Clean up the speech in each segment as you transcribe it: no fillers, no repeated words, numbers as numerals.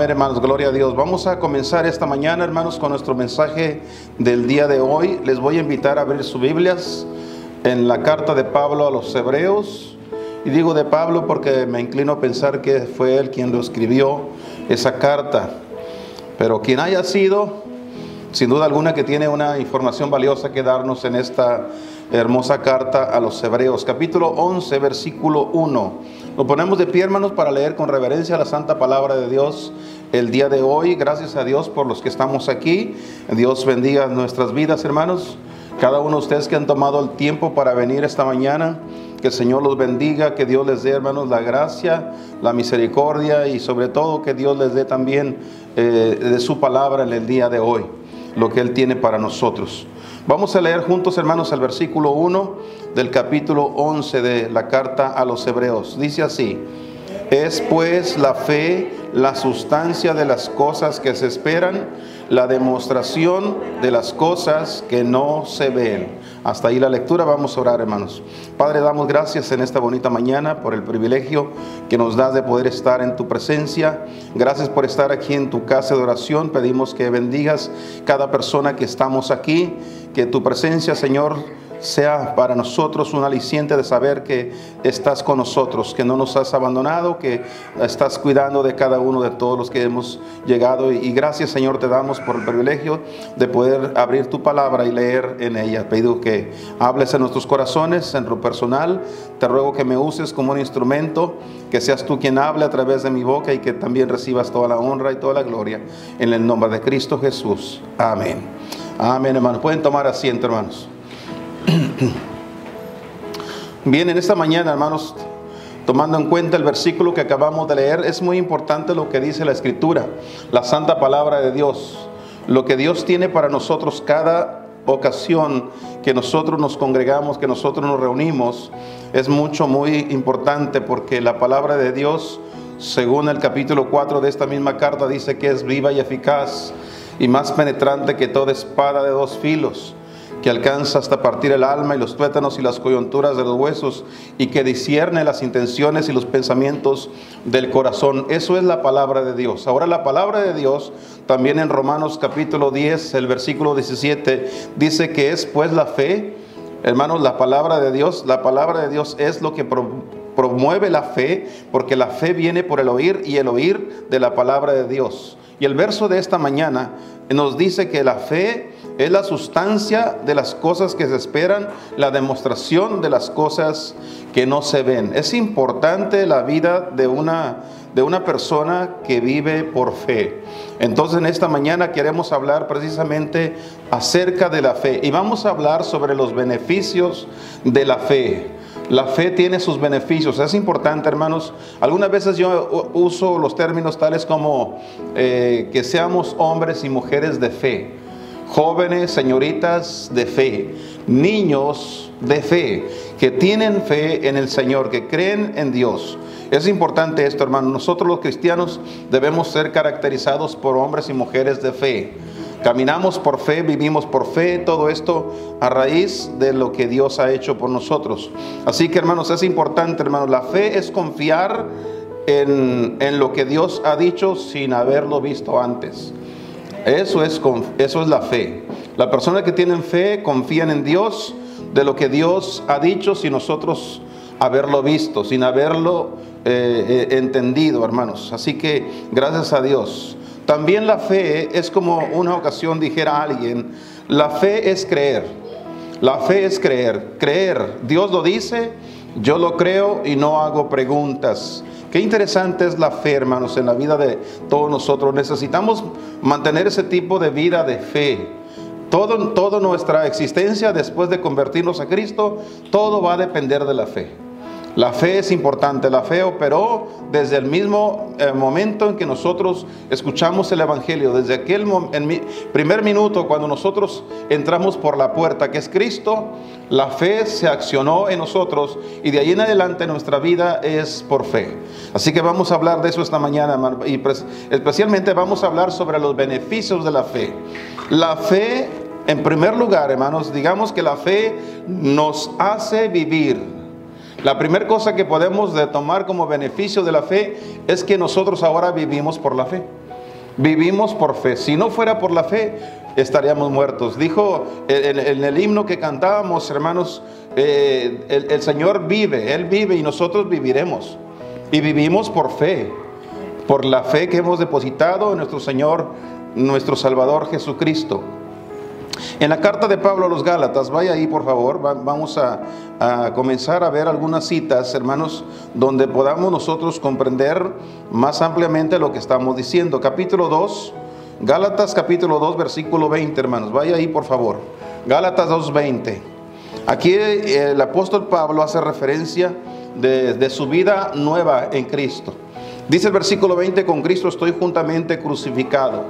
Amén, hermanos, gloria a Dios. Vamos a comenzar esta mañana, hermanos, con nuestro mensaje del día de hoy. Les voy a invitar a abrir sus Biblias en la carta de Pablo a los Hebreos. Y digo de Pablo porque me inclino a pensar que fue él quien lo escribió, esa carta. Pero quien haya sido, sin duda alguna que tiene una información valiosa que darnos en esta hermosa carta a los Hebreos. Capítulo 11, versículo 1. Nos ponemos de pie, hermanos, para leer con reverencia la santa palabra de Dios el día de hoy. Gracias a Dios por los que estamos aquí. Dios bendiga nuestras vidas, hermanos. Cada uno de ustedes que han tomado el tiempo para venir esta mañana, que el Señor los bendiga, que Dios les dé, hermanos, la gracia, la misericordia y sobre todo que Dios les dé también de su palabra en el día de hoy, lo que Él tiene para nosotros. Vamos a leer juntos, hermanos, el versículo 1 del capítulo 11 de la carta a los Hebreos. Dice así: es pues la fe la sustancia de las cosas que se esperan, la demostración de las cosas que no se ven. Hasta ahí la lectura. Vamos a orar, hermanos. Padre, damos gracias en esta bonita mañana por el privilegio que nos das de poder estar en tu presencia. Gracias por estar aquí en tu casa de oración. Pedimos que bendigas cada persona que estamos aquí, que tu presencia, Señor, sea para nosotros un aliciente de saber que estás con nosotros, que no nos has abandonado, que estás cuidando de cada uno de todos los que hemos llegado. Y gracias, Señor, te damos por el privilegio de poder abrir tu palabra y leer en ella. Pido que hables en nuestros corazones, en lo personal. Te ruego que me uses como un instrumento, que seas tú quien hable a través de mi boca y que también recibas toda la honra y toda la gloria en el nombre de Cristo Jesús. Amén. Amén, hermanos. Pueden tomar asiento, hermanos. Bien, en esta mañana, hermanos, tomando en cuenta el versículo que acabamos de leer, es muy importante lo que dice la Escritura, la santa palabra de Dios, lo que Dios tiene para nosotros cada ocasión que nosotros nos congregamos, que nosotros nos reunimos. Es muy importante porque la palabra de Dios, según el capítulo 4 de esta misma carta, dice que es viva y eficaz y más penetrante que toda espada de dos filos, que alcanza hasta partir el alma y los tuétanos y las coyunturas de los huesos, y que discierne las intenciones y los pensamientos del corazón. Eso es la palabra de Dios. Ahora, la palabra de Dios también en Romanos capítulo 10, el versículo 17, dice que es pues la fe. Hermanos, la palabra de Dios es lo que promueve la fe, porque la fe viene por el oír y el oír de la palabra de Dios. Y el verso de esta mañana nos dice que la fe es la sustancia de las cosas que se esperan, la demostración de las cosas que no se ven. Es importante la vida de una persona que vive por fe. Entonces, en esta mañana queremos hablar precisamente acerca de la fe. Y vamos a hablar sobre los beneficios de la fe. La fe tiene sus beneficios. Es importante, hermanos. Algunas veces yo uso los términos tales como que seamos hombres y mujeres de fe, jóvenes, señoritas de fe, niños de fe, que tienen fe en el Señor, que creen en Dios. Es importante esto, hermanos. Nosotros los cristianos debemos ser caracterizados por hombres y mujeres de fe. Caminamos por fe, vivimos por fe, todo esto a raíz de lo que Dios ha hecho por nosotros. Así que, hermanos, es importante, hermanos, la fe es confiar en lo que Dios ha dicho sin haberlo visto antes. Eso es la fe. La persona que tiene fe confían en Dios, de lo que Dios ha dicho sin nosotros haberlo visto, sin haberlo entendido, hermanos. Así que gracias a Dios. También la fe es como una ocasión dijera alguien, la fe es creer. La fe es creer. Creer, Dios lo dice, yo lo creo y no hago preguntas. Qué interesante es la fe, hermanos, en la vida de todos nosotros. Necesitamos mantener ese tipo de vida de fe. Toda nuestra existencia después de convertirnos a Cristo, todo va a depender de la fe. La fe es importante. La fe operó desde el mismo momento en que nosotros escuchamos el Evangelio. Desde aquel primer minuto cuando nosotros entramos por la puerta que es Cristo, la fe se accionó en nosotros y de ahí en adelante nuestra vida es por fe. Así que vamos a hablar de eso esta mañana, hermano, y especialmente vamos a hablar sobre los beneficios de la fe. La fe, en primer lugar, hermanos, digamos que la fe nos hace vivir. La primera cosa que podemos tomar como beneficio de la fe es que nosotros ahora vivimos por la fe. Vivimos por fe. Si no fuera por la fe, estaríamos muertos. Dijo en el himno que cantábamos, hermanos, el Señor vive, Él vive y nosotros viviremos. Y vivimos por fe, por la fe que hemos depositado en nuestro Señor, nuestro Salvador Jesucristo. En la carta de Pablo a los Gálatas, vaya ahí por favor, vamos a comenzar a ver algunas citas, hermanos, donde podamos nosotros comprender más ampliamente lo que estamos diciendo. Capítulo 2, Gálatas capítulo 2, versículo 20, hermanos, vaya ahí por favor. Gálatas 2:20. Aquí el apóstol Pablo hace referencia de su vida nueva en Cristo. Dice el versículo 20, con Cristo estoy juntamente crucificado.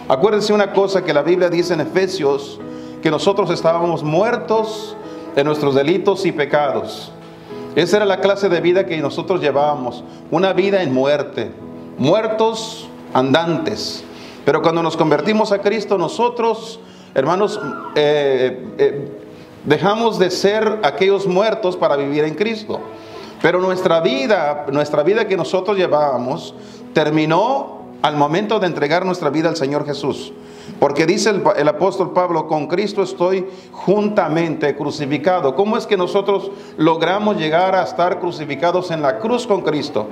Acuérdense una cosa que la Biblia dice en Efesios, que nosotros estábamos muertos en nuestros delitos y pecados. Esa era la clase de vida que nosotros llevábamos, una vida en muerte, muertos andantes. Pero cuando nos convertimos a Cristo, nosotros, hermanos, dejamos de ser aquellos muertos para vivir en Cristo. Pero nuestra vida que nosotros llevábamos terminó al momento de entregar nuestra vida al Señor Jesús. Porque dice el apóstol Pablo, con Cristo estoy juntamente crucificado. ¿Cómo es que nosotros logramos llegar a estar crucificados en la cruz con Cristo?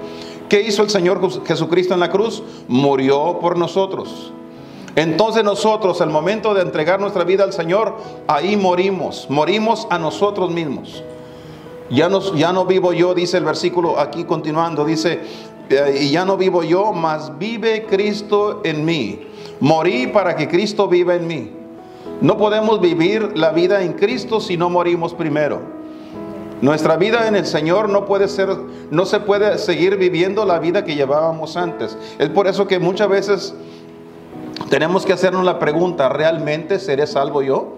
¿Qué hizo el Señor Jesucristo en la cruz? Murió por nosotros. Entonces nosotros, al momento de entregar nuestra vida al Señor, ahí morimos a nosotros mismos. Ya no vivo yo, dice el versículo aquí continuando, dice, y ya no vivo yo, mas vive Cristo en mí. Morí para que Cristo viva en mí. No podemos vivir la vida en Cristo si no morimos primero. Nuestra vida en el Señor no se puede seguir viviendo la vida que llevábamos antes. Es por eso que muchas veces tenemos que hacernos la pregunta, ¿realmente seré salvo yo?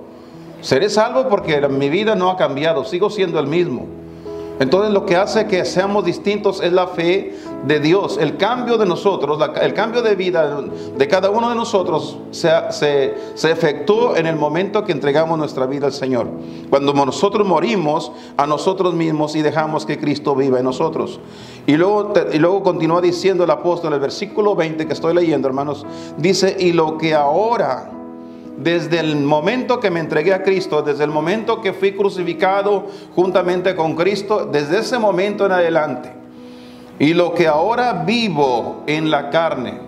Seré salvo porque mi vida no ha cambiado, sigo siendo el mismo. Entonces lo que hace que seamos distintos es la fe de Dios. El cambio de nosotros, el cambio de vida de cada uno de nosotros se efectuó en el momento que entregamos nuestra vida al Señor. Cuando nosotros morimos a nosotros mismos y dejamos que Cristo viva en nosotros. Y luego continúa diciendo el apóstol, el versículo 20 que estoy leyendo, hermanos, dice, y lo que ahora, desde el momento que me entregué a Cristo, desde el momento que fui crucificado juntamente con Cristo, desde ese momento en adelante, y lo que ahora vivo en la carne,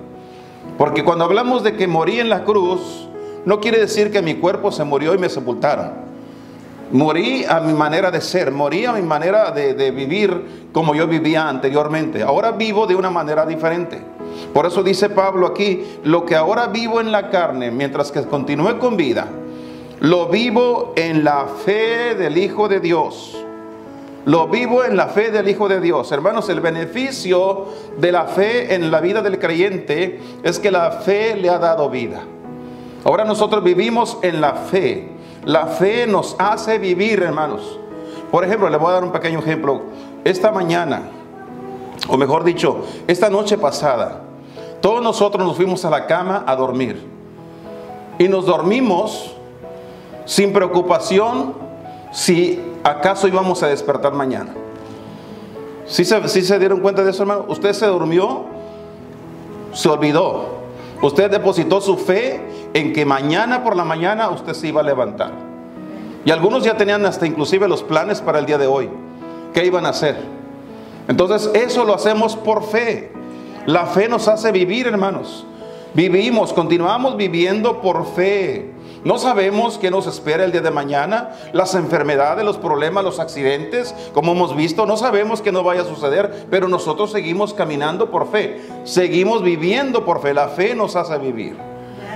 porque cuando hablamos de que morí en la cruz, no quiere decir que mi cuerpo se murió y me sepultaron. Morí a mi manera de ser, morí a mi manera de vivir como yo vivía anteriormente. Ahora vivo de una manera diferente. Por eso dice Pablo aquí, lo que ahora vivo en la carne, mientras que continúe con vida, lo vivo en la fe del Hijo de Dios. Lo vivo en la fe del Hijo de Dios. Hermanos, el beneficio de la fe en la vida del creyente es que la fe le ha dado vida. Ahora nosotros vivimos en la fe. La fe nos hace vivir, hermanos. Por ejemplo, le voy a dar un pequeño ejemplo. Esta mañana, o mejor dicho, esta noche pasada, todos nosotros nos fuimos a la cama a dormir. Y nos dormimos sin preocupación si acaso íbamos a despertar mañana. ¿Sí se dieron cuenta de eso, hermano? Usted se durmió, se olvidó. Usted depositó su fe en que mañana por la mañana usted se iba a levantar. Y algunos ya tenían hasta inclusive los planes para el día de hoy. ¿Qué iban a hacer? Entonces eso lo hacemos por fe. La fe nos hace vivir, hermanos. Continuamos viviendo por fe. No sabemos qué nos espera el día de mañana, las enfermedades, los problemas, los accidentes, como hemos visto, no sabemos qué nos vaya a suceder, pero nosotros seguimos caminando por fe, seguimos viviendo por fe, la fe nos hace vivir.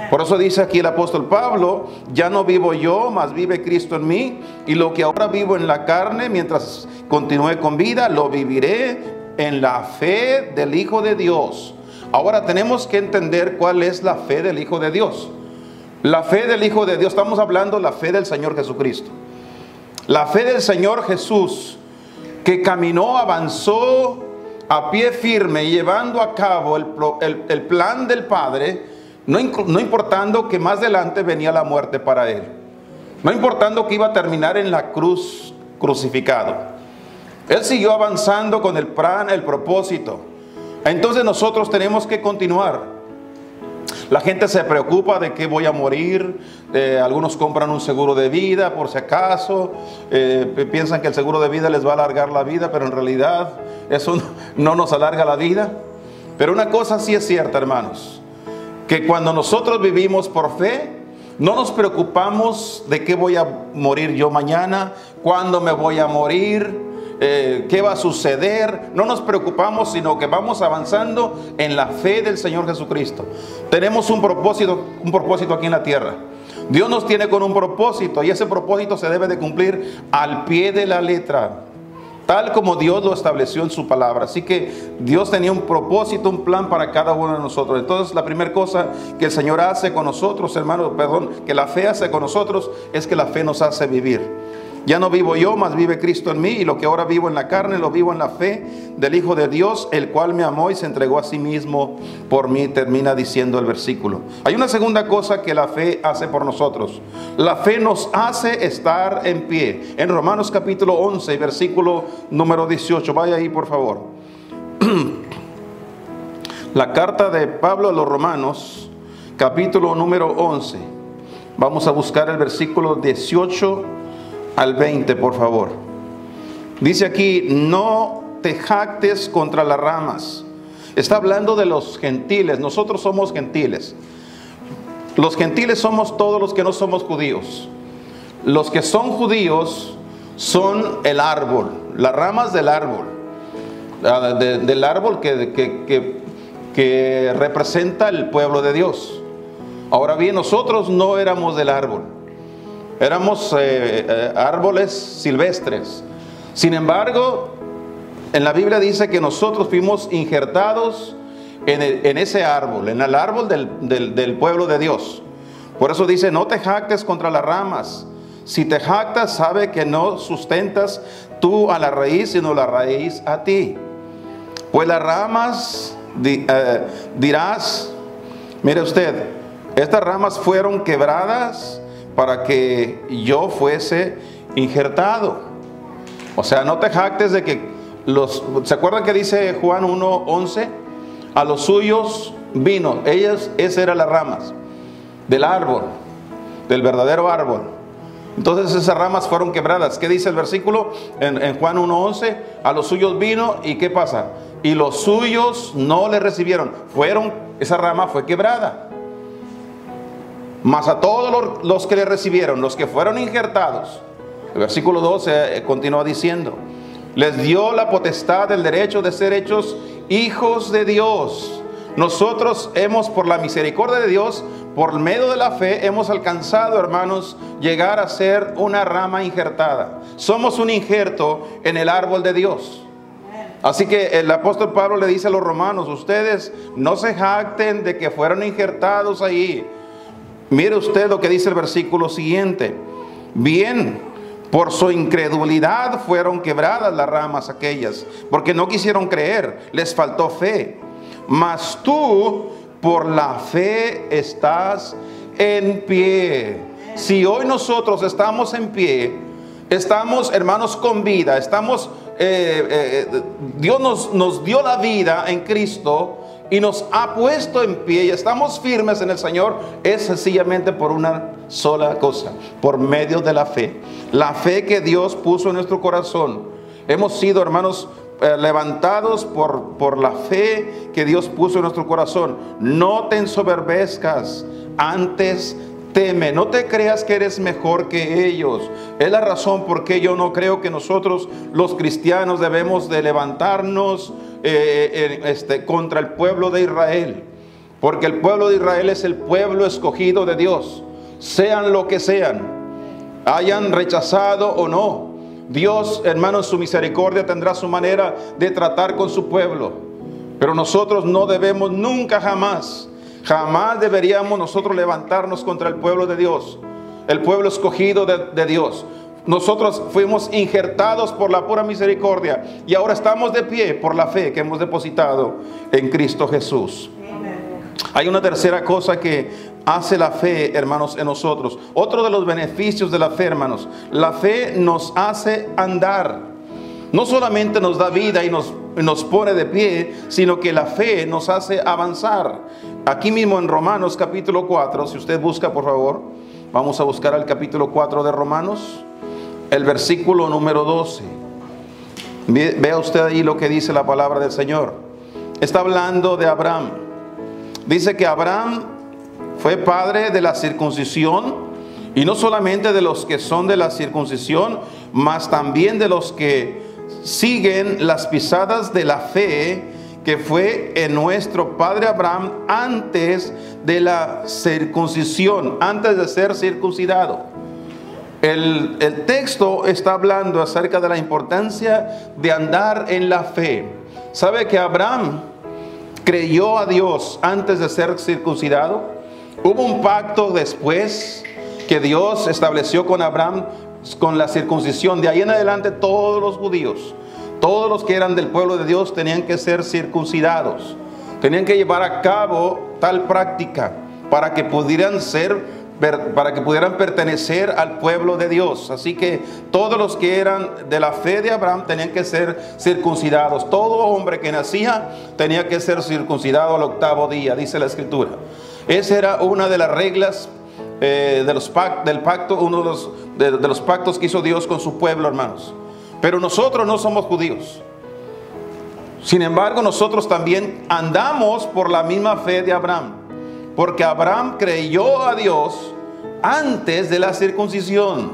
Por eso dice aquí el apóstol Pablo, ya no vivo yo, mas vive Cristo en mí, y lo que ahora vivo en la carne, mientras continúe con vida, lo viviré en la fe del Hijo de Dios. Ahora tenemos que entender cuál es la fe del Hijo de Dios. La fe del Hijo de Dios, estamos hablando de la fe del Señor Jesucristo. La fe del Señor Jesús, que caminó, avanzó a pie firme, llevando a cabo el plan del Padre, no importando que más adelante venía la muerte para Él. No importando que iba a terminar en la cruz crucificado. Él siguió avanzando con el plan, el propósito. Entonces nosotros tenemos que continuar. La gente se preocupa de que voy a morir. Algunos compran un seguro de vida por si acaso. Piensan que el seguro de vida les va a alargar la vida, pero en realidad eso no nos alarga la vida. Pero una cosa sí es cierta, hermanos, que cuando nosotros vivimos por fe, no nos preocupamos de qué voy a morir yo mañana, cuándo me voy a morir, qué va a suceder. No nos preocupamos, sino que vamos avanzando en la fe del Señor Jesucristo. Tenemos un propósito aquí en la tierra. Dios nos tiene con un propósito, y ese propósito se debe de cumplir al pie de la letra, tal como Dios lo estableció en su palabra. Así que Dios tenía un propósito, un plan para cada uno de nosotros. Entonces, la primera cosa que el Señor hace con nosotros, hermanos, que la fe hace con nosotros, es que la fe nos hace vivir. Ya no vivo yo, mas vive Cristo en mí, y lo que ahora vivo en la carne, lo vivo en la fe del Hijo de Dios, el cual me amó y se entregó a sí mismo por mí, termina diciendo el versículo. Hay una segunda cosa que la fe hace por nosotros. La fe nos hace estar en pie. En Romanos capítulo 11, versículo número 18, vaya ahí por favor. La carta de Pablo a los Romanos, capítulo número 11. Vamos a buscar el versículo 18 al 20, por favor. Dice aquí: no te jactes contra las ramas. Está hablando de los gentiles. Nosotros somos gentiles. Los gentiles somos todos los que no somos judíos. Los que son judíos son el árbol, las ramas del árbol, del árbol que representa el pueblo de Dios. Ahora bien, nosotros no éramos del árbol. Éramos árboles silvestres. Sin embargo, en la Biblia dice que nosotros fuimos injertados en ese árbol, en el árbol del pueblo de Dios. Por eso dice: no te jactes contra las ramas. Si te jactas, sabe que no sustentas tú a la raíz, sino la raíz a ti. Pues las ramas, dirás, mire usted, estas ramas fueron quebradas para que yo fuese injertado. O sea, no te jactes de que ¿se acuerdan que dice Juan 1:11? A los suyos vino. Esas eran las ramas del árbol, del verdadero árbol. Entonces esas ramas fueron quebradas. ¿Qué dice el versículo en Juan 1:11? A los suyos vino, ¿y qué pasa? Y los suyos no le recibieron. Esa rama fue quebrada. Mas a todos los que le recibieron, los que fueron injertados, el versículo 12 continúa diciendo: les dio la potestad, el derecho de ser hechos hijos de Dios. Nosotros por la misericordia de Dios, por medio de la fe, hemos alcanzado, hermanos, llegar a ser una rama injertada. Somos un injerto en el árbol de Dios. Así que el apóstol Pablo le dice a los romanos: ustedes no se jacten de que fueron injertados ahí. Mire usted lo que dice el versículo siguiente: bien, por su incredulidad fueron quebradas las ramas aquellas, porque no quisieron creer, les faltó fe. Mas tú por la fe estás en pie. Si hoy nosotros estamos en pie, estamos, hermanos, con vida, Dios nos dio la vida en Cristo y nos ha puesto en pie y estamos firmes en el Señor, es sencillamente por una sola cosa: por medio de la fe. La fe que Dios puso en nuestro corazón. Hemos sido, hermanos, levantados por la fe que Dios puso en nuestro corazón. No te ensoberbezcas, antes teme. No te creas que eres mejor que ellos. Es la razón por qué yo no creo que nosotros los cristianos debemos de levantarnos contra el pueblo de Israel, porque el pueblo de Israel es el pueblo escogido de Dios. Sean lo que sean, hayan rechazado o no, Dios, hermanos, su misericordia tendrá su manera de tratar con su pueblo. Pero nosotros no debemos nunca, jamás deberíamos nosotros levantarnos contra el pueblo de Dios, el pueblo escogido de Dios. Nosotros fuimos injertados por la pura misericordia y ahora estamos de pie por la fe que hemos depositado en Cristo Jesús. Hay una tercera cosa que hace la fe, hermanos, en nosotros. Otro de los beneficios de la fe, hermanos: la fe nos hace andar. No solamente nos da vida y nos pone de pie, sino que la fe nos hace avanzar. aquí mismo en Romanos capítulo 4, si usted busca, por favor, vamos a buscar al capítulo 4 de Romanos, el versículo número 12. Vea usted ahí lo que dice la palabra del Señor. Está hablando de Abraham. Dice que Abraham fue padre de la circuncisión, y no solamente de los que son de la circuncisión, mas también de los que siguen las pisadas de la fe que fue en nuestro padre Abraham antes de la circuncisión, antes de ser circuncidado. El texto está hablando acerca de la importancia de andar en la fe. ¿Sabe que Abraham creyó a Dios antes de ser circuncidado? Hubo un pacto después que Dios estableció con Abraham, con la circuncisión. De ahí en adelante todos los judíos, todos los que eran del pueblo de Dios, tenían que ser circuncidados. Tenían que llevar a cabo tal práctica para que pudieran pertenecer al pueblo de Dios. Así que todos los que eran de la fe de Abraham tenían que ser circuncidados. Todo hombre que nacía tenía que ser circuncidado al 8º día, dice la Escritura. Esa era una de las reglas del pacto, uno de los pactos que hizo Dios con su pueblo, hermanos. Pero nosotros no somos judíos. Sin embargo, nosotros también andamos por la misma fe de Abraham, porque Abraham creyó a Dios antes de la circuncisión.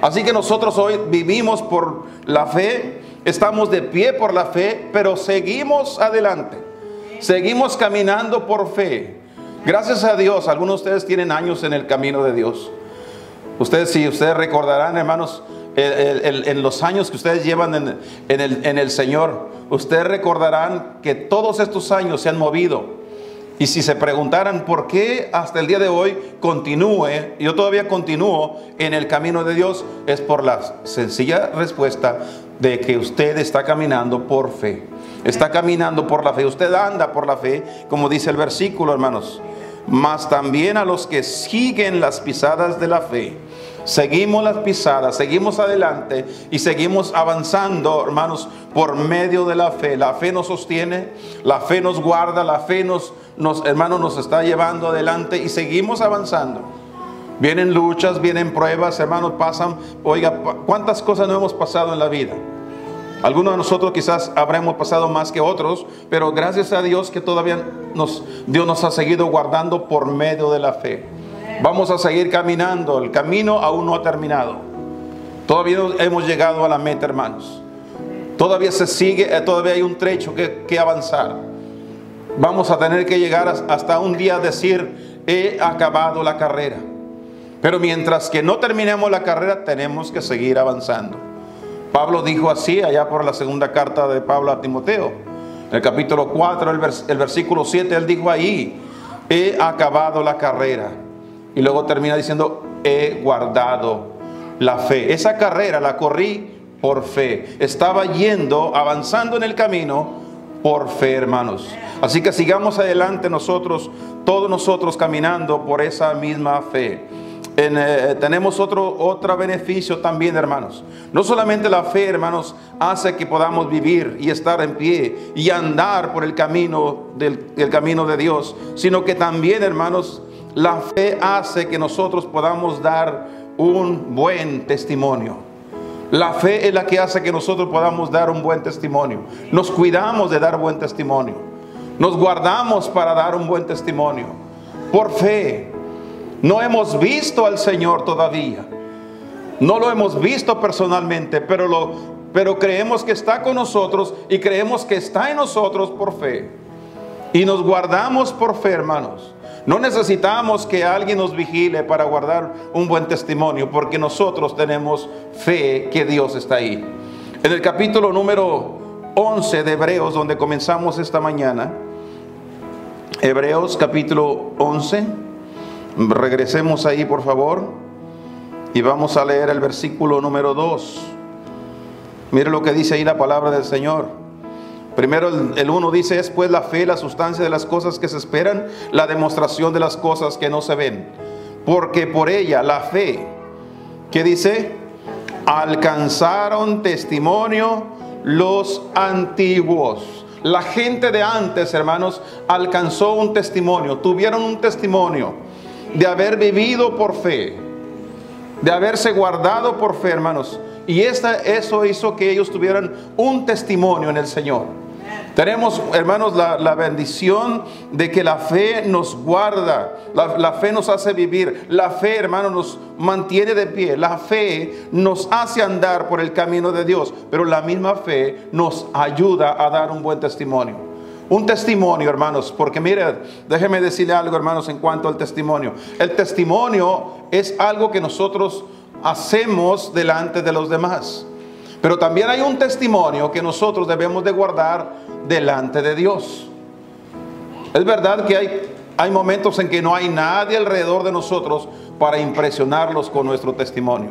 Así que nosotros hoy vivimos por la fe, estamos de pie por la fe, pero seguimos adelante, seguimos caminando por fe. Gracias a Dios, algunos de ustedes tienen años en el camino de Dios. Si ustedes recordarán, hermanos, en los años que ustedes llevan en el Señor, ustedes recordarán que todos estos años se han movido. Y si se preguntaran por qué hasta el día de hoy yo todavía continúo en el camino de Dios, es por la sencilla respuesta de que usted está caminando por fe. Está caminando por la fe. Usted anda por la fe, como dice el versículo, hermanos. Mas también a los que siguen las pisadas de la fe. Seguimos las pisadas, seguimos adelante y seguimos avanzando, hermanos, por medio de la fe. La fe nos sostiene, la fe nos guarda, la fe hermanos, nos está llevando adelante y seguimos avanzando. Vienen luchas, vienen pruebas, hermanos, pasan. Oiga, ¿cuántas cosas no hemos pasado en la vida? Algunos de nosotros quizás habremos pasado más que otros, pero gracias a Dios que todavía Dios nos ha seguido guardando por medio de la fe. Vamos a seguir caminando, el camino aún no ha terminado. Todavía no hemos llegado a la meta, hermanos. Todavía todavía hay un trecho que avanzar. Vamos a tener que llegar hasta un día decir, he acabado la carrera. Pero mientras que no terminemos la carrera, tenemos que seguir avanzando. Pablo dijo así allá por la segunda carta de Pablo a Timoteo, en el capítulo 4, el versículo 7, él dijo ahí, he acabado la carrera. Y luego termina diciendo, he guardado la fe. Esa carrera la corrí por fe. Estaba avanzando en el camino por fe, hermanos. Así que sigamos adelante todos nosotros caminando por esa misma fe. Tenemos otro beneficio también, hermanos. No solamente la fe, hermanos, hace que podamos vivir y estar en pie y andar por el camino del camino de Dios, sino que también, hermanos, la fe hace que nosotros podamos dar un buen testimonio. La fe es la que hace que nosotros podamos dar un buen testimonio. Nos cuidamos de dar buen testimonio. Nos guardamos para dar un buen testimonio. Por fe. No hemos visto al Señor todavía. No lo hemos visto personalmente, pero creemos que está con nosotros y creemos que está en nosotros por fe. Y nos guardamos por fe, hermanos. No necesitamos que alguien nos vigile para guardar un buen testimonio, porque nosotros tenemos fe que Dios está ahí. En el capítulo número 11 de Hebreos, donde comenzamos esta mañana, Hebreos capítulo 11, regresemos ahí por favor, y vamos a leer el versículo número 2. Mire lo que dice ahí la palabra del Señor. Primero el 1 dice, es pues la fe, la sustancia de las cosas que se esperan, la demostración de las cosas que no se ven. Porque por ella, la fe, ¿qué dice? Alcanzaron testimonio los antiguos. La gente de antes, hermanos, alcanzó un testimonio, tuvieron un testimonio de haber vivido por fe, de haberse guardado por fe, hermanos. Y eso hizo que ellos tuvieran un testimonio en el Señor. Tenemos, hermanos, la bendición de que la fe nos guarda, la fe nos hace vivir, la fe, hermanos, nos mantiene de pie, la fe nos hace andar por el camino de Dios, pero la misma fe nos ayuda a dar un buen testimonio. Un testimonio, hermanos, porque mire, déjeme decirle algo, hermanos, en cuanto al testimonio. El testimonio es algo que nosotros hacemos delante de los demás. Pero también hay un testimonio que nosotros debemos de guardar delante de Dios. Es verdad que hay momentos en que no hay nadie alrededor de nosotros para impresionarlos con nuestro testimonio.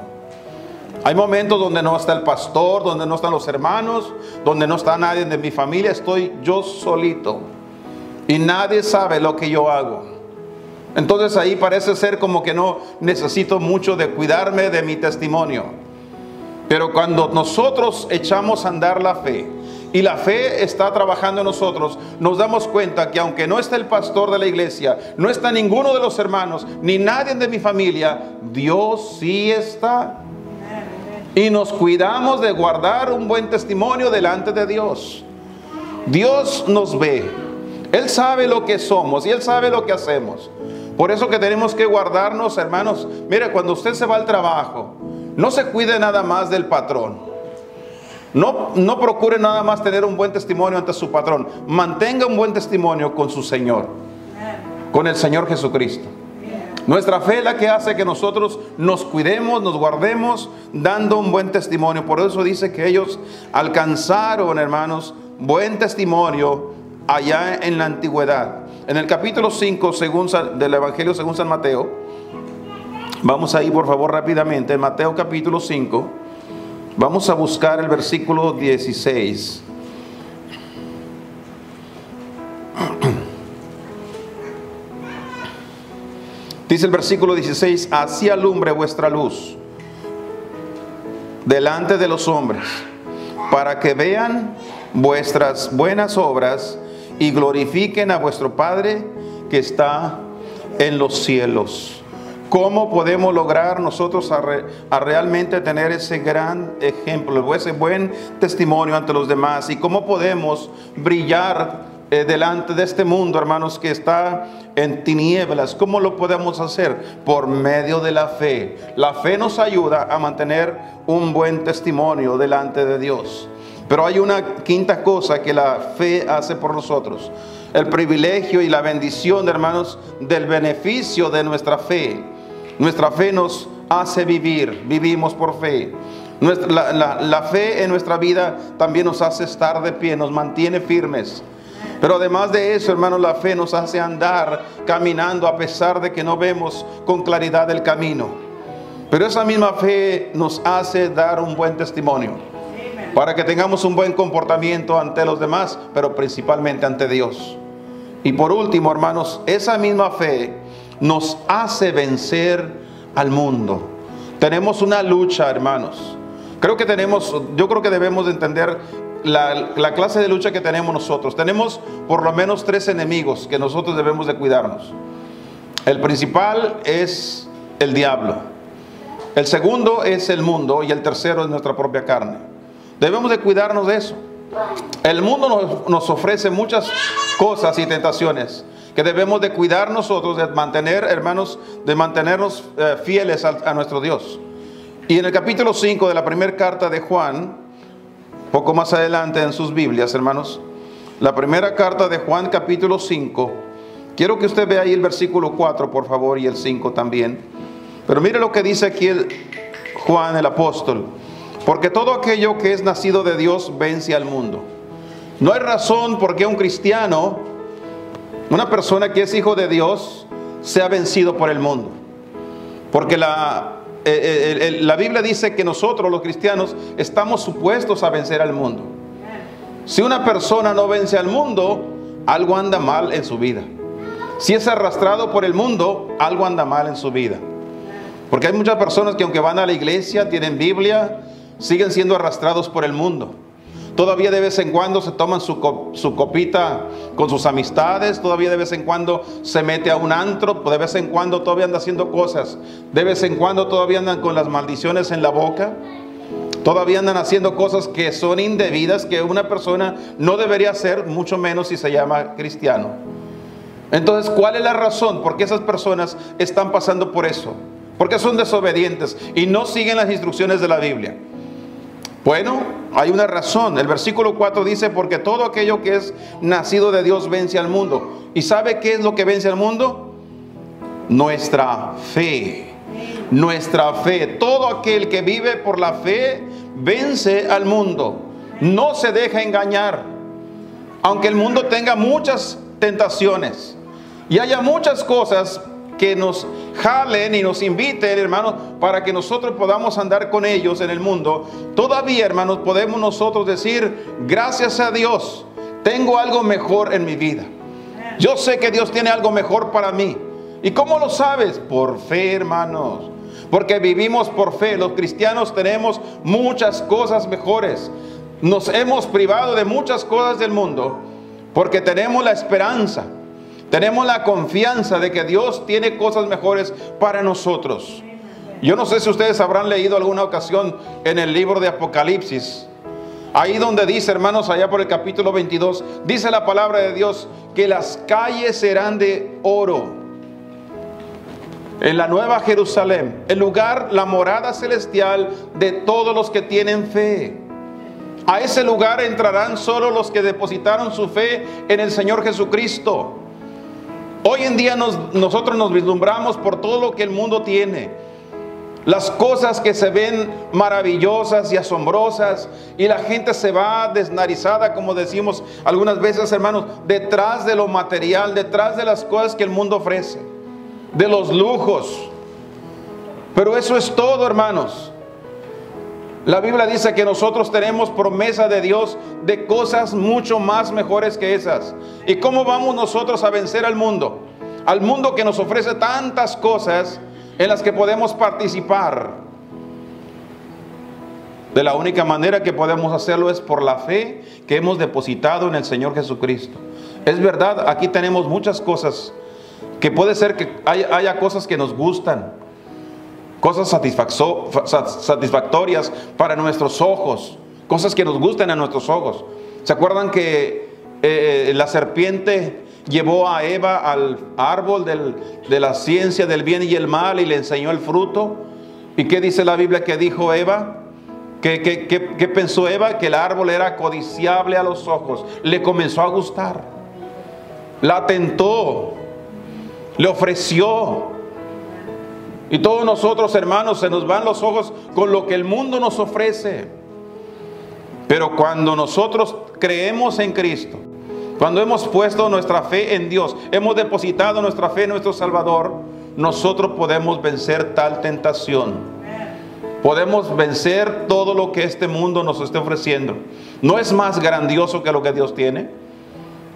Hay momentos donde no está el pastor, donde no están los hermanos, donde no está nadie de mi familia, estoy yo solito y nadie sabe lo que yo hago. Entonces ahí parece ser como que no necesito mucho de cuidarme de mi testimonio. Pero cuando nosotros echamos a andar la fe y la fe está trabajando en nosotros, nos damos cuenta que aunque no está el pastor de la iglesia, no está ninguno de los hermanos, ni nadie de mi familia, Dios sí está. Y nos cuidamos de guardar un buen testimonio delante de Dios. Dios nos ve. Él sabe lo que somos y Él sabe lo que hacemos. Por eso que tenemos que guardarnos, hermanos. Mire, cuando usted se va al trabajo, no se cuide nada más del patrón. No procure nada más tener un buen testimonio ante su patrón. Mantenga un buen testimonio con su Señor, con el Señor Jesucristo. Nuestra fe es la que hace que nosotros nos cuidemos, nos guardemos, dando un buen testimonio. Por eso dice que ellos alcanzaron, hermanos, buen testimonio allá en la antigüedad. En el capítulo 5 del Evangelio según San Mateo, vamos ahí por favor rápidamente, en Mateo capítulo 5, vamos a buscar el versículo 16. Dice el versículo 16, así alumbre vuestra luz delante de los hombres, para que vean vuestras buenas obras y glorifiquen a vuestro Padre que está en los cielos. ¿Cómo podemos lograr nosotros a realmente tener ese gran ejemplo, ese buen testimonio ante los demás? ¿Y cómo podemos brillar delante de este mundo, hermanos, que está en tinieblas? ¿Cómo lo podemos hacer? Por medio de la fe. La fe nos ayuda a mantener un buen testimonio delante de Dios. Pero hay una quinta cosa que la fe hace por nosotros. El privilegio y la bendición, hermanos, del beneficio de nuestra fe. Nuestra fe nos hace vivir, vivimos por fe. La fe en nuestra vida también nos hace estar de pie, nos mantiene firmes. Pero además de eso, hermanos, la fe nos hace andar caminando a pesar de que no vemos con claridad el camino. Pero esa misma fe nos hace dar un buen testimonio, para que tengamos un buen comportamiento ante los demás, pero principalmente ante Dios. Y por último, hermanos, esa misma fe nos hace vencer al mundo. Tenemos una lucha, hermanos. Yo creo que debemos de entender la clase de lucha que tenemos nosotros. Tenemos por lo menos 3 enemigos que nosotros debemos de cuidarnos. El principal es el diablo. El segundo es el mundo y el tercero es nuestra propia carne. Debemos de cuidarnos de eso. El mundo nos ofrece muchas cosas y tentaciones que debemos de cuidar nosotros, de mantener, hermanos, de mantenernos fieles a nuestro Dios. Y en el capítulo 5 de la primera carta de Juan, poco más adelante en sus Biblias, hermanos, la primera carta de Juan capítulo 5, quiero que usted vea ahí el versículo 4 por favor y el 5 también. Pero mire lo que dice aquí Juan el apóstol: porque todo aquello que es nacido de Dios vence al mundo. No hay razón por qué un cristiano, una persona que es hijo de Dios, sea vencido por el mundo. Porque la Biblia dice que nosotros los cristianos estamos supuestos a vencer al mundo. Si una persona no vence al mundo, algo anda mal en su vida. Si es arrastrado por el mundo, algo anda mal en su vida. Porque hay muchas personas que aunque van a la iglesia, tienen Biblia, siguen siendo arrastrados por el mundo. todavía de vez en cuando se toman su copita con sus amistades, todavía de vez en cuando se mete a un antro, de vez en cuando todavía anda haciendo cosas, de vez en cuando todavía andan con las maldiciones en la boca, todavía andan haciendo cosas que son indebidas, que una persona no debería hacer, mucho menos si se llama cristiano. Entonces, ¿cuál es la razón por qué esas personas están pasando por eso? Porque son desobedientes y no siguen las instrucciones de la Biblia. Bueno, hay una razón. El versículo 4 dice, porque todo aquello que es nacido de Dios vence al mundo. ¿Y sabe qué es lo que vence al mundo? Nuestra fe. Nuestra fe. Todo aquel que vive por la fe vence al mundo. No se deja engañar. Aunque el mundo tenga muchas tentaciones y haya muchas cosas que nos jalen y nos inviten, hermanos, para que nosotros podamos andar con ellos en el mundo, todavía, hermanos, podemos nosotros decir, gracias a Dios, tengo algo mejor en mi vida. Yo sé que Dios tiene algo mejor para mí. ¿Y cómo lo sabes? Por fe, hermanos. Porque vivimos por fe. Los cristianos tenemos muchas cosas mejores. Nos hemos privado de muchas cosas del mundo porque tenemos la esperanza. Tenemos la confianza de que Dios tiene cosas mejores para nosotros. Yo no sé si ustedes habrán leído alguna ocasión en el libro de Apocalipsis. Ahí donde dice, hermanos, allá por el capítulo 22, dice la palabra de Dios que las calles serán de oro. En la Nueva Jerusalén, el lugar, la morada celestial de todos los que tienen fe. A ese lugar entrarán solo los que depositaron su fe en el Señor Jesucristo. Hoy en día nosotros nos vislumbramos por todo lo que el mundo tiene. Las cosas que se ven maravillosas y asombrosas, y la gente se va desnarizada, como decimos algunas veces, hermanos, detrás de lo material, detrás de las cosas que el mundo ofrece, de los lujos. Pero eso es todo, hermanos. La Biblia dice que nosotros tenemos promesa de Dios de cosas mucho más mejores que esas. ¿Y cómo vamos nosotros a vencer al mundo? Al mundo que nos ofrece tantas cosas en las que podemos participar. De la única manera que podemos hacerlo es por la fe que hemos depositado en el Señor Jesucristo. Es verdad, aquí tenemos muchas cosas que puede ser que haya cosas que nos gustan, cosas satisfactorias para nuestros ojos, cosas que nos gusten a nuestros ojos. ¿Se acuerdan que la serpiente llevó a Eva al árbol de la ciencia del bien y el mal y le enseñó el fruto? ¿Y qué dice la Biblia que dijo Eva? ¿Qué pensó Eva? Que el árbol era codiciable a los ojos. Le comenzó a gustar. La tentó. Le ofreció. Y todos nosotros, hermanos, se nos van los ojos con lo que el mundo nos ofrece. Pero cuando nosotros creemos en Cristo, cuando hemos puesto nuestra fe en Dios, hemos depositado nuestra fe en nuestro Salvador, nosotros podemos vencer tal tentación. Podemos vencer todo lo que este mundo nos esté ofreciendo. ¿No es más grandioso que lo que Dios tiene?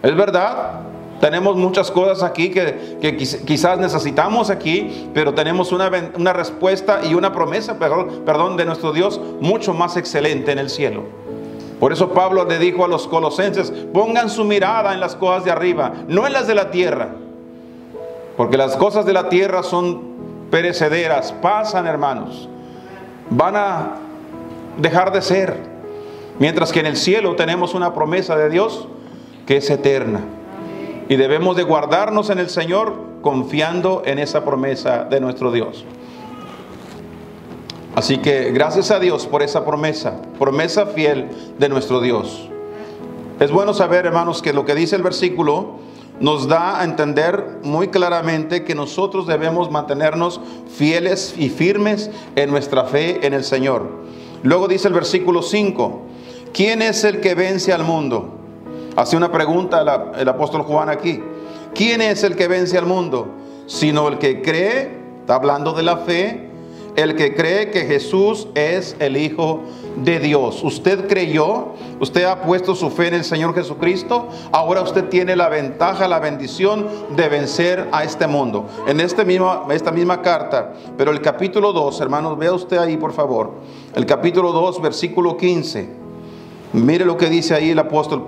¿Es verdad? Tenemos muchas cosas aquí que quizás necesitamos aquí, pero tenemos una respuesta y una promesa, perdón, de nuestro Dios mucho más excelente en el cielo. Por eso Pablo le dijo a los colosenses, pongan su mirada en las cosas de arriba, no en las de la tierra. Porque las cosas de la tierra son perecederas, pasan, hermanos. Van a dejar de ser. Mientras que en el cielo tenemos una promesa de Dios que es eterna. Y debemos de guardarnos en el Señor confiando en esa promesa de nuestro Dios. Así que gracias a Dios por esa promesa fiel de nuestro Dios. Es bueno saber, hermanos, que lo que dice el versículo nos da a entender muy claramente que nosotros debemos mantenernos fieles y firmes en nuestra fe en el Señor. Luego dice el versículo 5, ¿quién es el que vence al mundo? Hace una pregunta el apóstol Juan aquí. ¿Quién es el que vence al mundo? Sino el que cree, está hablando de la fe, el que cree que Jesús es el Hijo de Dios. Usted creyó, usted ha puesto su fe en el Señor Jesucristo, ahora usted tiene la ventaja, la bendición de vencer a este mundo. En esta misma carta, pero el capítulo 2, hermanos, vea usted ahí por favor, el capítulo 2, versículo 15. Mire lo que dice ahí el apóstol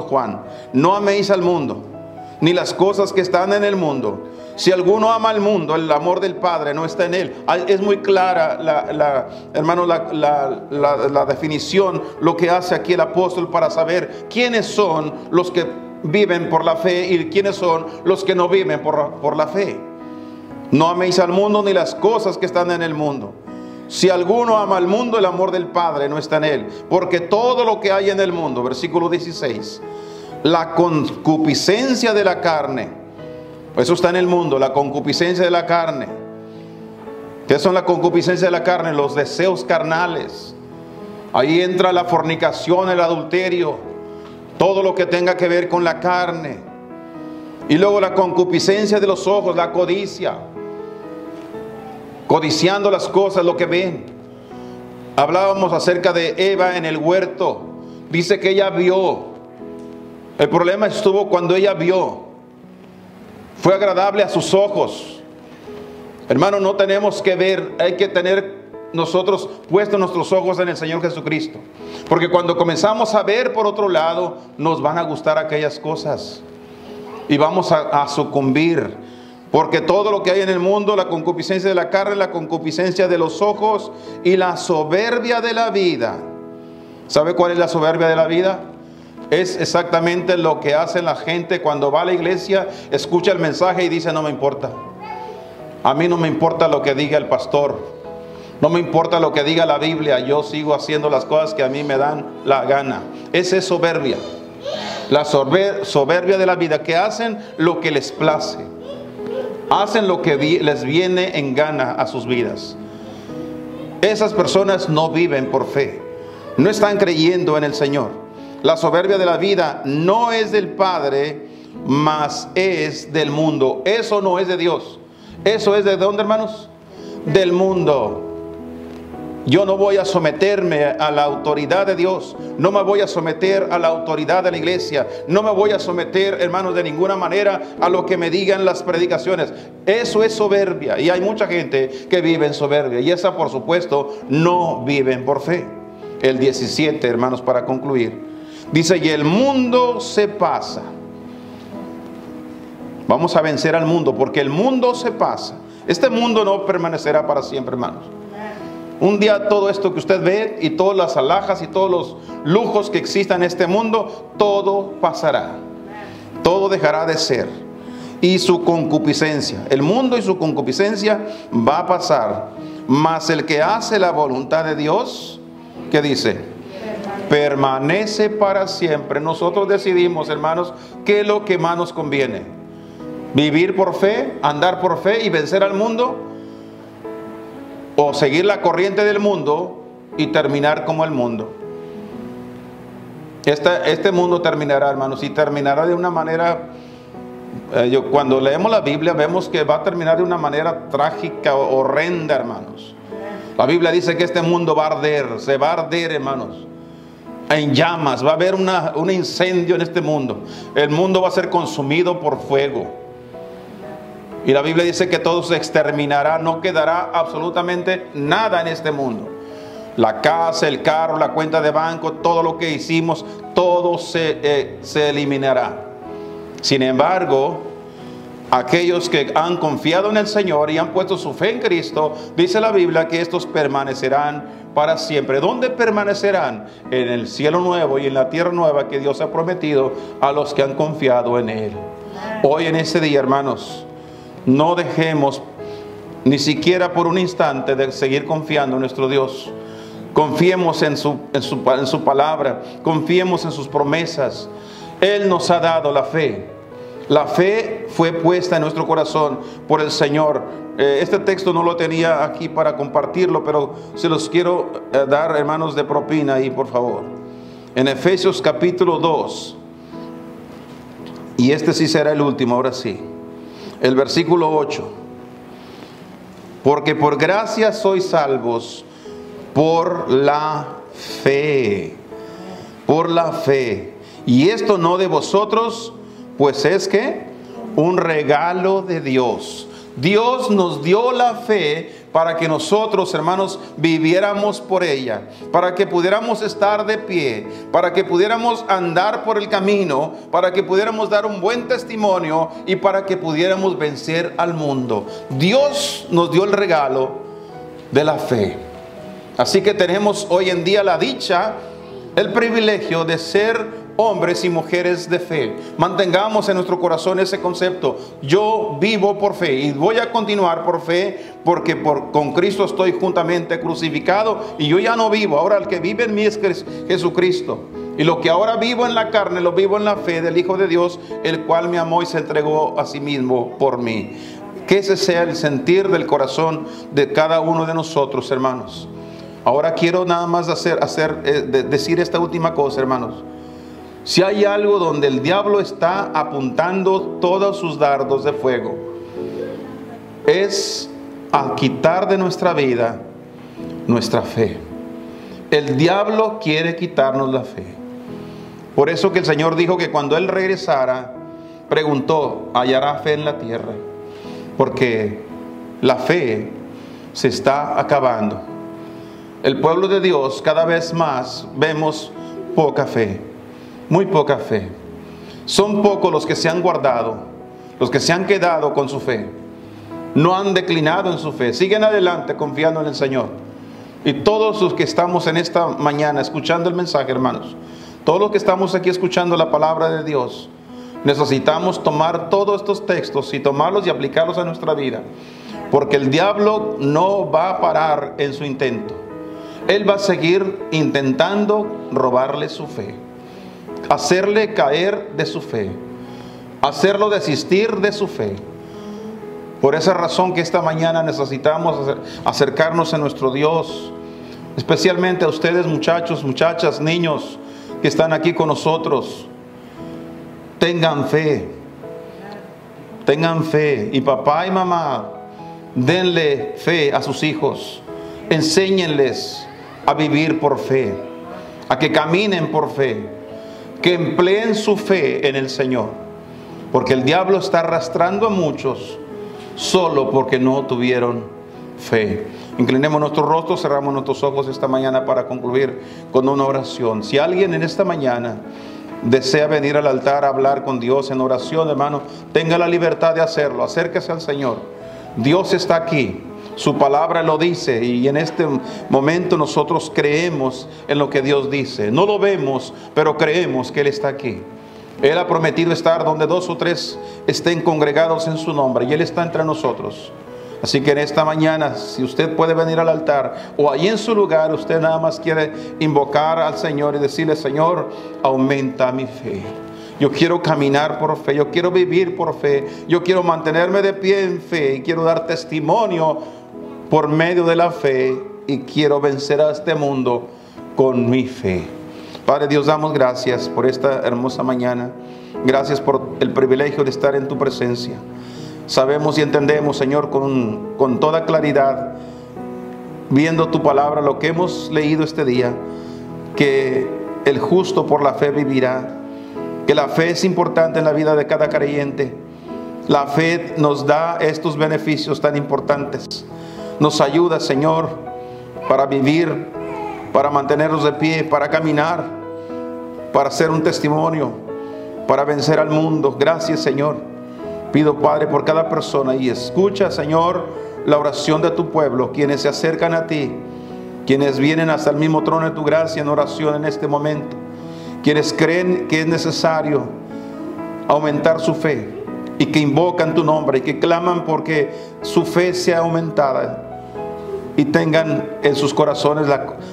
Juan. No améis al mundo, ni las cosas que están en el mundo. Si alguno ama al mundo, el amor del Padre no está en él. Es muy clara, la definición, lo que hace aquí el apóstol para saber quiénes son los que viven por la fe y quiénes son los que no viven por la fe. No améis al mundo ni las cosas que están en el mundo. Si alguno ama al mundo, el amor del Padre no está en él. Porque todo lo que hay en el mundo, versículo 16, la concupiscencia de la carne, eso está en el mundo, la concupiscencia de la carne. ¿Qué son la concupiscencia de la carne? Los deseos carnales. Ahí entra la fornicación, el adulterio, todo lo que tenga que ver con la carne. Y luego la concupiscencia de los ojos, la codicia, codiciando las cosas, lo que ven. Hablábamos acerca de Eva en el huerto. Dice que ella vio. El problema estuvo cuando ella vio. Fue agradable a sus ojos. Hermano, no tenemos que ver, hay que tener nosotros puestos nuestros ojos en el Señor Jesucristo. Porque cuando comenzamos a ver por otro lado, nos van a gustar aquellas cosas. Y vamos a sucumbir. Porque todo lo que hay en el mundo, la concupiscencia de la carne, la concupiscencia de los ojos y la soberbia de la vida. ¿Sabe cuál es la soberbia de la vida? Es exactamente lo que hace la gente cuando va a la iglesia, escucha el mensaje y dice: no me importa. A mí no me importa lo que diga el pastor. No me importa lo que diga la Biblia. Yo sigo haciendo las cosas que a mí me dan la gana. Esa es soberbia. La soberbia de la vida, que hacen lo que les place. Hacen lo que les viene en gana a sus vidas. Esas personas no viven por fe. No están creyendo en el Señor. La soberbia de la vida no es del Padre, mas es del mundo. Eso no es de Dios. Eso es de ¿dónde, hermanos? Del mundo. Yo no voy a someterme a la autoridad de Dios. No me voy a someter a la autoridad de la iglesia. No me voy a someter, hermanos, de ninguna manera a lo que me digan las predicaciones. Eso es soberbia. Y hay mucha gente que vive en soberbia. Y esa, por supuesto, no viven por fe. El 17, hermanos, para concluir. Dice: y el mundo se pasa. Vamos a vencer al mundo, porque el mundo se pasa. Este mundo no permanecerá para siempre, hermanos. Un día todo esto que usted ve y todas las alhajas y todos los lujos que existan en este mundo, todo pasará. Todo dejará de ser. Y su concupiscencia, el mundo y su concupiscencia va a pasar. Mas el que hace la voluntad de Dios, ¿qué dice? Permanece para siempre. Nosotros decidimos, hermanos, qué es lo que más nos conviene. Vivir por fe, andar por fe y vencer al mundo, o seguir la corriente del mundo y terminar como el mundo. Este mundo terminará, hermanos, y terminará de una manera, cuando leemos la Biblia vemos que va a terminar de una manera trágica, horrenda, hermanos. La Biblia dice que este mundo va a arder, se va a arder, hermanos, en llamas. Va a haber un incendio en este mundo. El mundo va a ser consumido por fuego. Y la Biblia dice que todo se exterminará, no quedará absolutamente nada en este mundo. La casa, el carro, la cuenta de banco, todo lo que hicimos, todo se eliminará. Sin embargo, aquellos que han confiado en el Señor y han puesto su fe en Cristo, dice la Biblia que estos permanecerán para siempre. ¿Dónde permanecerán? En el cielo nuevo y en la tierra nueva que Dios ha prometido a los que han confiado en Él. Hoy en este día, hermanos, no dejemos ni siquiera por un instante de seguir confiando en nuestro Dios. Confiemos en su palabra, confiemos en sus promesas. Él nos ha dado la fe. La fe fue puesta en nuestro corazón por el Señor. Este texto no lo tenía aquí para compartirlo, pero se los quiero dar, hermanos, de propina ahí, por favor. En Efesios capítulo 2. Y este sí será el último, ahora sí. El versículo 8. Porque por gracia sois salvos por la fe. Por la fe. Y esto no de vosotros, pues es que un regalo de Dios. Dios nos dio la fe para que nosotros, hermanos, viviéramos por ella, para que pudiéramos estar de pie, para que pudiéramos andar por el camino, para que pudiéramos dar un buen testimonio y para que pudiéramos vencer al mundo. Dios nos dio el regalo de la fe. Así que tenemos hoy en día la dicha, el privilegio de ser hombres y mujeres de fe. Mantengamos en nuestro corazón ese concepto: yo vivo por fe y voy a continuar por fe, porque con Cristo estoy juntamente crucificado y yo ya no vivo. Ahora el que vive en mí es Jesucristo. Y lo que ahora vivo en la carne, lo vivo en la fe del Hijo de Dios, el cual me amó y se entregó a sí mismo por mí. Que ese sea el sentir del corazón de cada uno de nosotros, hermanos. Ahora quiero nada más decir esta última cosa, hermanos. Si hay algo donde el diablo está apuntando todos sus dardos de fuego, es a quitar de nuestra vida nuestra fe. El diablo quiere quitarnos la fe. Por eso que el Señor dijo que cuando Él regresara, preguntó: ¿hallará fe en la tierra? Porque la fe se está acabando. El pueblo de Dios, cada vez más vemos poca fe. Muy poca fe. Son pocos los que se han guardado, los que se han quedado con su fe. No han declinado en su fe. Siguen adelante confiando en el Señor. Y todos los que estamos en esta mañana escuchando el mensaje, hermanos, todos los que estamos aquí escuchando la palabra de Dios, necesitamos tomar todos estos textos y tomarlos y aplicarlos a nuestra vida. Porque el diablo no va a parar en su intento. Él va a seguir intentando robarle su fe, hacerle caer de su fe, hacerlo desistir de su fe. Por esa razón que esta mañana necesitamos acercarnos a nuestro Dios, especialmente a ustedes, muchachos, muchachas, niños que están aquí con nosotros. Tengan fe, y papá y mamá, denle fe a sus hijos, enséñenles a vivir por fe, a que caminen por fe, que empleen su fe en el Señor, porque el diablo está arrastrando a muchos solo porque no tuvieron fe. Inclinemos nuestros rostros, cerramos nuestros ojos esta mañana para concluir con una oración. Si alguien en esta mañana desea venir al altar a hablar con Dios en oración, hermano, tenga la libertad de hacerlo. Acérquese al Señor. Dios está aquí. Su palabra lo dice, y en este momento nosotros creemos en lo que Dios dice. No lo vemos, pero creemos que Él está aquí. Él ha prometido estar donde 2 o 3 estén congregados en su nombre, y Él está entre nosotros. Así que en esta mañana, si usted puede venir al altar, o ahí en su lugar usted nada más quiere invocar al Señor y decirle: Señor, aumenta mi fe. Yo quiero caminar por fe, yo quiero vivir por fe, yo quiero mantenerme de pie en fe y quiero dar testimonio por medio de la fe, y quiero vencer a este mundo con mi fe. Padre Dios, damos gracias por esta hermosa mañana. Gracias por el privilegio de estar en tu presencia. Sabemos y entendemos, Señor, con toda claridad, viendo tu palabra, lo que hemos leído este día, que el justo por la fe vivirá, que la fe es importante en la vida de cada creyente. La fe nos da estos beneficios tan importantes. Nos ayuda, Señor, para vivir, para mantenernos de pie, para caminar, para hacer un testimonio, para vencer al mundo. Gracias, Señor. Pido, Padre, por cada persona, y escucha, Señor, la oración de tu pueblo, quienes se acercan a ti, quienes vienen hasta el mismo trono de tu gracia en oración en este momento, quienes creen que es necesario aumentar su fe y que invocan tu nombre y que claman porque su fe sea aumentada, y tengan en sus corazones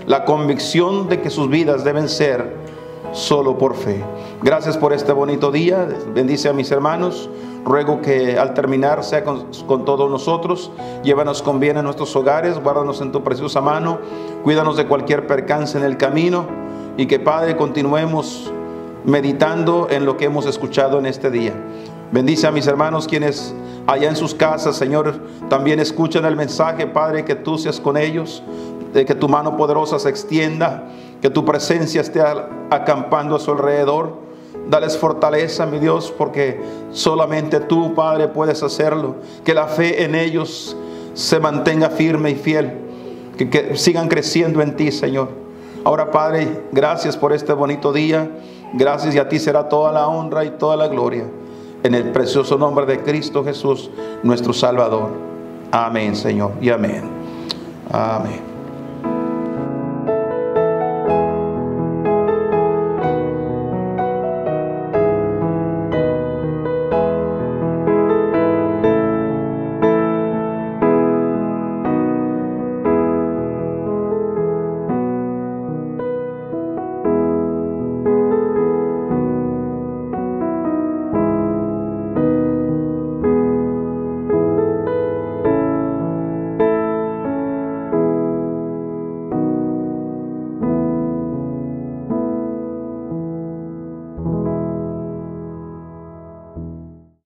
la convicción de que sus vidas deben ser solo por fe. Gracias por este bonito día. Bendice a mis hermanos. Ruego que al terminar sea con todos nosotros. Llévanos con bien a nuestros hogares. Guárdanos en tu preciosa mano. Cuídanos de cualquier percance en el camino. Y que, Padre, continuemos meditando en lo que hemos escuchado en este día. Bendice a mis hermanos quienes allá en sus casas, Señor, también escuchan el mensaje. Padre, que tú seas con ellos, de que tu mano poderosa se extienda, que tu presencia esté acampando a su alrededor. Dales fortaleza, mi Dios, porque solamente tú, Padre, puedes hacerlo. Que la fe en ellos se mantenga firme y fiel, que sigan creciendo en ti, Señor. Ahora, Padre, gracias por este bonito día. Gracias, y a ti será toda la honra y toda la gloria. En el precioso nombre de Cristo Jesús, nuestro Salvador. Amén, Señor, y amén. Amén.